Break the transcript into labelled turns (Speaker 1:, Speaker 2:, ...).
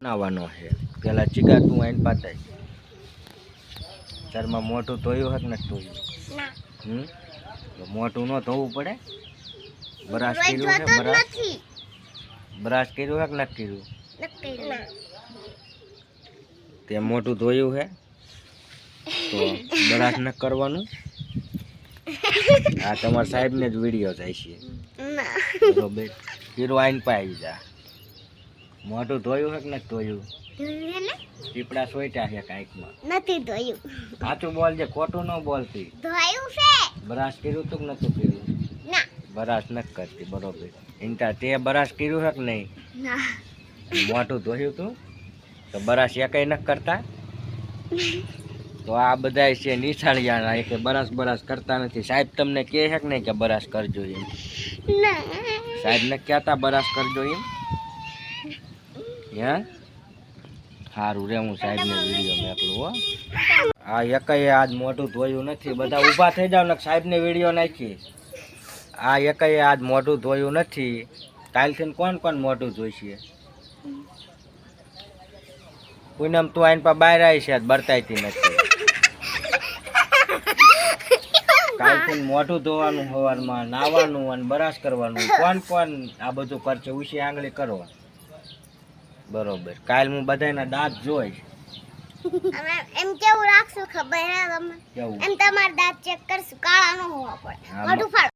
Speaker 1: આવવાનો છે પેલા ચીગા તું આઈને પાતાય તારમાં મોટું ધોયું હક નથી ધોયું મોટું ન ધોવું પડે બ્રશ કર્યું છે બ્રશ કર્યું હક નથી કર્યું તે મોટું ધોયું છે તો બ્રશ ન કરવાનું આ તમારા સાહેબને જ વિડીયો જાય છે બરોબર હીરો આઈને પાઈ જા મોટું ધોયું હક નથી ધોયું પીપડા સોઈટા છે કાંઈકમાં
Speaker 2: નથી ધોયું
Speaker 1: સાચું બોલજે ખોટું ન બોલતી
Speaker 2: ધોયું છે
Speaker 1: બ્રશ કર્યું તું કે નતું કર્યું
Speaker 2: ના
Speaker 1: બ્રશ નથી કરતી બરોબર ઇન્ટા તે બ્રશ કર્યું હક નહીં
Speaker 2: ના
Speaker 1: મોટું ધોયું તું તો બ્રશ એકેય ન કરતા તો આ બધા છે નિશાળિયાના કે બ્રશ કરતા નથી સાહેબ તમને કહે છે કે નહીં કે બ્રશ કરજો એમ
Speaker 2: ના
Speaker 1: સાહેબ ને કહેતા બ્રશ કરજો એમ હે સારું રે હું સાહેબને વિડીયો મેકલું હો આ એકેય આજ મોઢું ધોયું નથી બધા ઊભા થઈ જાવ ને સાહેબને વિડીયો નાખી આ એકેય આજ મોઢું ધોયું નથી કાલથી કોણ મોઢું ધોઈશે પૂનમ તું આઈને પા બહાર આવી છે બરતાઈતી નથી કાલથી મોઢું ધોવાનું સવારમાં નાવાનું અને બ્રશ કરવાનું કોણ આ બધું કરશે ઉછી આંગળી કરો બરોબર કાલ હું બધાના દાંત જોઈશ
Speaker 2: એમ કેવું રાખશું ખબર હે તમને
Speaker 1: કેવું
Speaker 2: એમ તમારા દાંત ચેક કરશું કાળા ન હોવા પડે મોઢું ફાડ